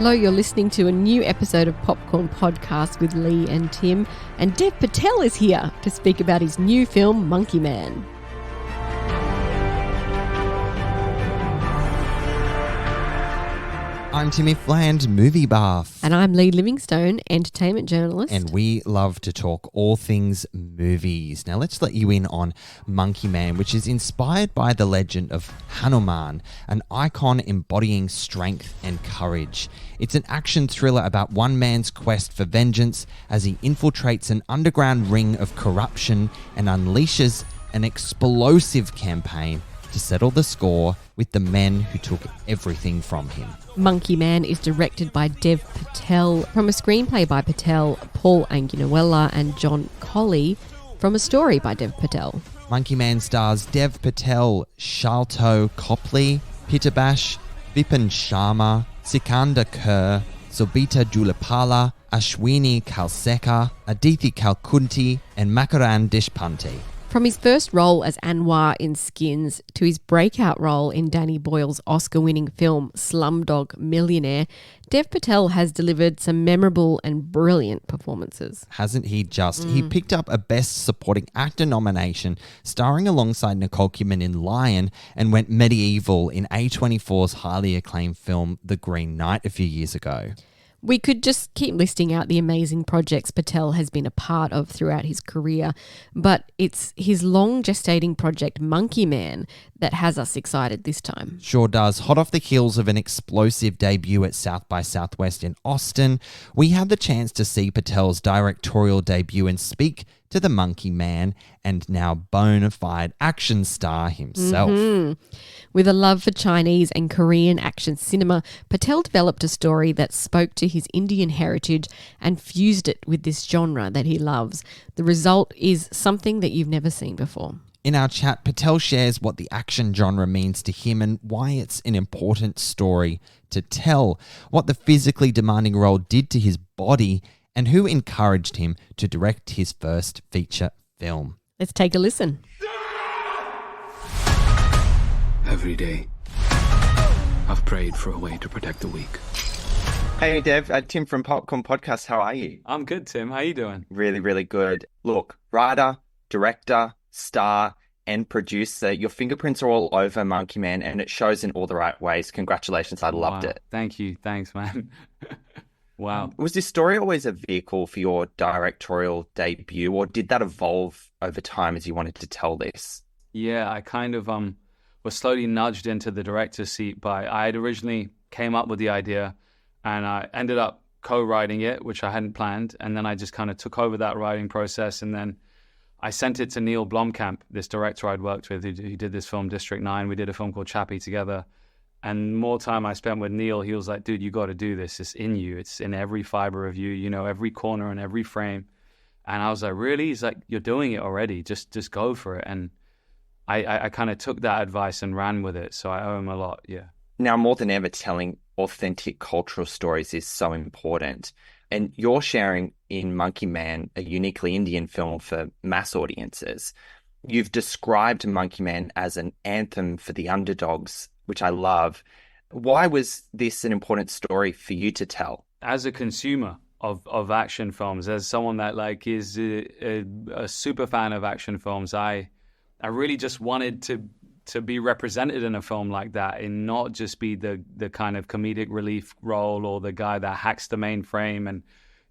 Hello, you're listening to a new episode of Popcorn Podcast with Lee and Tim, and Dev Patel is here to speak about his new film, Monkey Man. I'm Timmy Fland, movie buff. And I'm Lee Livingstone, entertainment journalist. And we love to talk all things movies. Now let's let you in on Monkey Man, which is inspired by the legend of Hanuman, an icon embodying strength and courage. It's an action thriller about one man's quest for vengeance as he infiltrates an underground ring of corruption and unleashes an explosive campaign to settle the score with the men who took everything from him. Monkey Man is directed by Dev Patel from a screenplay by Patel, Paul Angunuella and John Colley from a story by Dev Patel. Monkey Man stars Dev Patel, Shalto Copley, Pitabash, Vipin Sharma, Sikandar Kerr, Sobita Julapala, Ashwini Kalseka, Aditi Kalkunti and Makaran Deshpande. From his first role as Anwar in Skins to his breakout role in Danny Boyle's Oscar-winning film Slumdog Millionaire, Dev Patel has delivered some memorable and brilliant performances. Hasn't he just? He picked up a Best Supporting Actor nomination, starring alongside Nicole Kidman in Lion, and went medieval in A24's highly acclaimed film The Green Knight a few years ago. We could just keep listing out the amazing projects Patel has been a part of throughout his career, but it's his long gestating project Monkey Man that has us excited this time. Sure does. Hot off the heels of an explosive debut at South by Southwest in Austin, we had the chance to see Patel's directorial debut and speak to the Monkey Man and now bona fide action star himself. With a love for Chinese and Korean action cinema, Patel developed a story that spoke to his Indian heritage and fused it with this genre that he loves. The result is something that you've never seen before. In our chat, Patel shares what the action genre means to him and why it's an important story to tell, what the physically demanding role did to his body, and who encouraged him to direct his first feature film. Let's take a listen. Every day, I've prayed for a way to protect the weak. Hey Dev, Tim from Popcorn Podcast, how are you? I'm good, Tim. How you doing? Really, really good. Look, writer, director, star, and producer, your fingerprints are all over Monkey Man and it shows in all the right ways. Congratulations, I loved it. Thank you. Thanks, man. Wow. Was this story always a vehicle for your directorial debut, or did that evolve over time as you wanted to tell this? Yeah, I kind of was slowly nudged into the director's seat I had originally came up with the idea and I ended up co-writing it, which I hadn't planned. And then I just kind of took over that writing process. And then I sent it to Neil Blomkamp, this director I'd worked with who did this film District 9. We did a film called Chappie together. And more time I spent with Neil, he was like, dude, you got to do this. It's in you. It's in every fiber of you, you know, every corner and every frame. And I was like, really? He's like, you're doing it already. Just go for it. And I kind of took that advice and ran with it. So I owe him a lot. Yeah. Now, more than ever, telling authentic cultural stories is so important. And you're sharing in Monkey Man, a uniquely Indian film for mass audiences. You've described Monkey Man as an anthem for the underdogs, which I love. Why was this an important story for you to tell? As a consumer of action films, as someone that like is a super fan of action films, I really just wanted to be represented in a film like that and not just be the kind of comedic relief role or the guy that hacks the mainframe. And,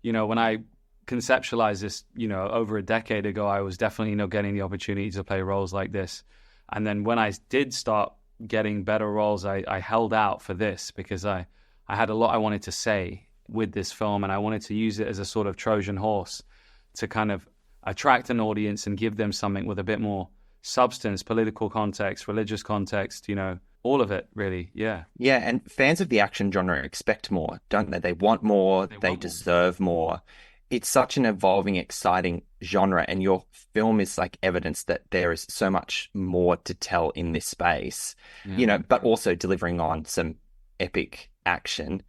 you know, when I conceptualized this, you know, over a decade ago, I was definitely, you know, getting the opportunity to play roles like this. And then when I did start getting better roles, I held out for this because I had a lot I wanted to say with this film, and I wanted to use it as a sort of Trojan horse to kind of attract an audience and give them something with a bit more substance, political context, religious context, you know, all of it really. Yeah. Yeah, and fans of the action genre expect more, don't they? They want more, they deserve more. It's such an evolving, exciting genre, and your film is like evidence that there is so much more to tell in this space, you know, but also delivering on some epic action.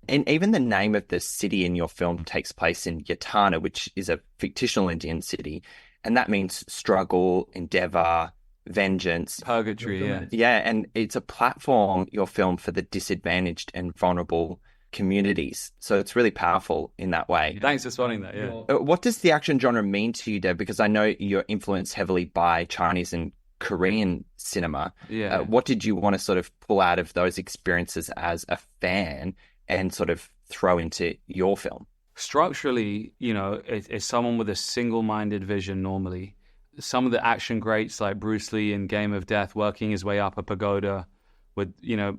And even the name of the city in your film takes place in Yatana, which is a fictional Indian city. And that means struggle, endeavor, vengeance. Purgatory, yeah. Yeah, and it's a platform, your film, for the disadvantaged and vulnerable communities. So it's really powerful in that way. Thanks for spotting that. Yeah. What does the action genre mean to you, Deb? Because I know you're influenced heavily by Chinese and Korean cinema. Yeah. What did you want to sort of pull out of those experiences as a fan and sort of throw into your film? Structurally, it's someone with a single-minded vision normally. Some of the action greats like Bruce Lee in Game of Death working his way up a pagoda with,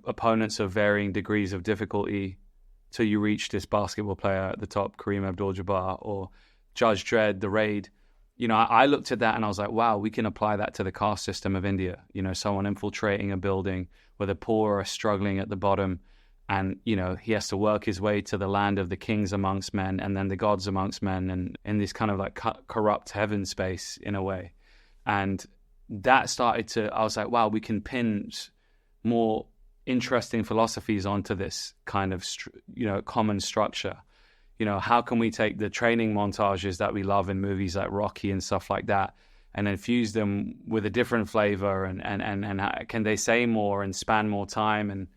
opponents of varying degrees of difficulty till you reach this basketball player at the top, Kareem Abdul-Jabbar, or Judge Dredd, The Raid. I looked at that and I was like, wow, we can apply that to the caste system of India. Someone infiltrating a building where the poor are struggling at the bottom, and, he has to work his way to the land of the kings amongst men and then the gods amongst men, and in this kind of like corrupt heaven space in a way. And that I was like, wow, we can pin more interesting philosophies onto this kind of, common structure. How can we take the training montages that we love in movies like Rocky and stuff like that and infuse them with a different flavor, and can they say more and span more time? And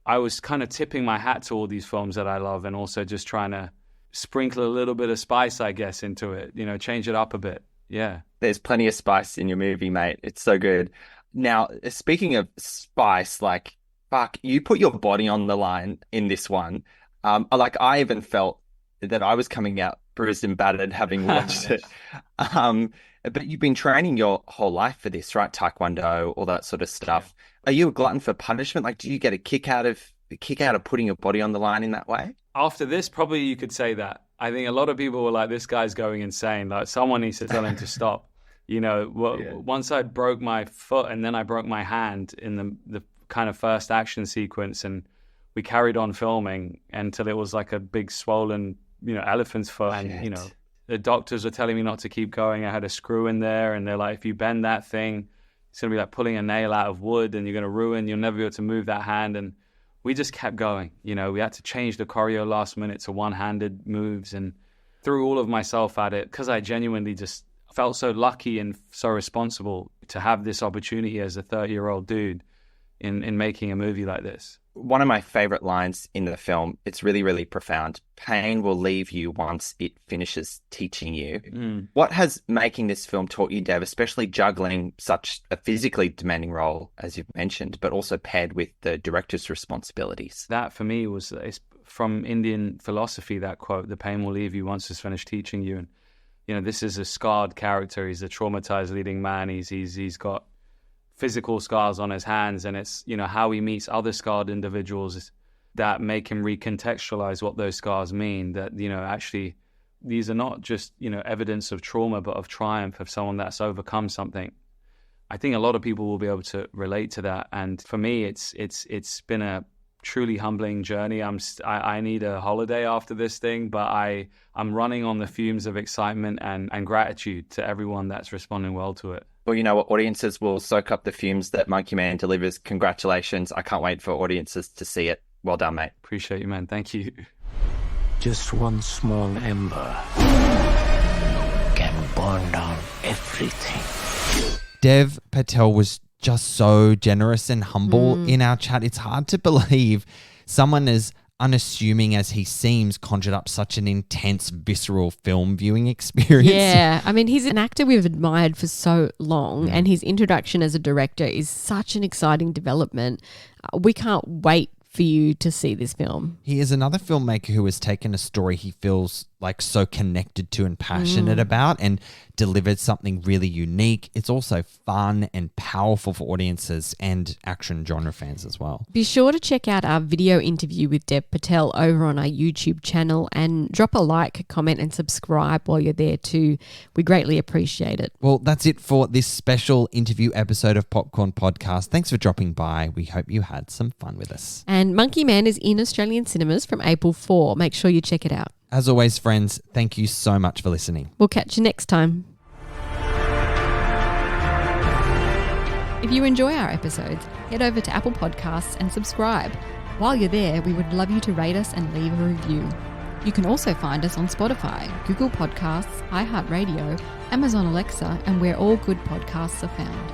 I was kind of tipping my hat to all these films that I love, and also just trying to sprinkle a little bit of spice, I guess, into it, change it up a bit. Yeah. There's plenty of spice in your movie, mate. It's so good. Now, speaking of spice, like, fuck, you put your body on the line in this one. I even felt that I was coming out bruised and battered having watched it. But you've been training your whole life for this, right? Taekwondo, all that sort of stuff. Are you a glutton for punishment? Like, do you get a kick out of putting your body on the line in that way? After this, probably you could say that. I think a lot of people were like, this guy's going insane. Like, someone needs to tell him to stop. Once I broke my foot and then I broke my hand in the kind of first action sequence, and we carried on filming until it was like a big swollen, elephant's foot. And, the doctors were telling me not to keep going. I had a screw in there, and they're like, if you bend that thing, it's going to be like pulling a nail out of wood, and you'll never be able to move that hand. And we just kept going. We had to change the choreo last minute to one-handed moves, and threw all of myself at it because I genuinely just felt so lucky and so responsible to have this opportunity as a 30-year-old dude in making a movie like this. One of my favorite lines in the film, it's really, really profound. Pain will leave you once it finishes teaching you. What has making this film taught you, Dev, especially juggling such a physically demanding role, as you've mentioned, but also paired with the director's responsibilities? That for me it's from Indian philosophy, that quote, the pain will leave you once it's finished teaching you. And, this is a scarred character. He's a traumatized leading man. He's got physical scars on his hands, and it's how he meets other scarred individuals that make him recontextualize what those scars mean, that actually these are not just evidence of trauma, but of triumph, of someone that's overcome something. I think a lot of people will be able to relate to that, and for me it's been a truly humbling journey. I need a holiday after this thing, but I'm running on the fumes of excitement and gratitude to everyone that's responding well to it. Well, audiences will soak up the fumes that Monkey Man delivers. Congratulations. I can't wait for audiences to see it. Well done, mate. Appreciate you, man. Thank you. Just one small ember can burn down everything. Dev Patel was just so generous and humble in our chat. It's hard to believe someone as unassuming as he seems conjured up such an intense, visceral film viewing experience. Yeah, I mean, he's an actor we've admired for so long, and his introduction as a director is such an exciting development. We can't wait for you to see this film. He is another filmmaker who has taken a story he feels like so connected to and passionate about and delivered something really unique. It's also fun and powerful for audiences and action genre fans as well. Be sure to check out our video interview with Dev Patel over on our YouTube channel, and drop a like, comment and subscribe while you're there too. We greatly appreciate it. Well, that's it for this special interview episode of Popcorn Podcast. Thanks for dropping by. We hope you had some fun with us. And Monkey Man is in Australian cinemas from April 4. Make sure you check it out. As always, friends, thank you so much for listening. We'll catch you next time. If you enjoy our episodes, head over to Apple Podcasts and subscribe. While you're there, we would love you to rate us and leave a review. You can also find us on Spotify, Google Podcasts, iHeartRadio, Amazon Alexa, and where all good podcasts are found.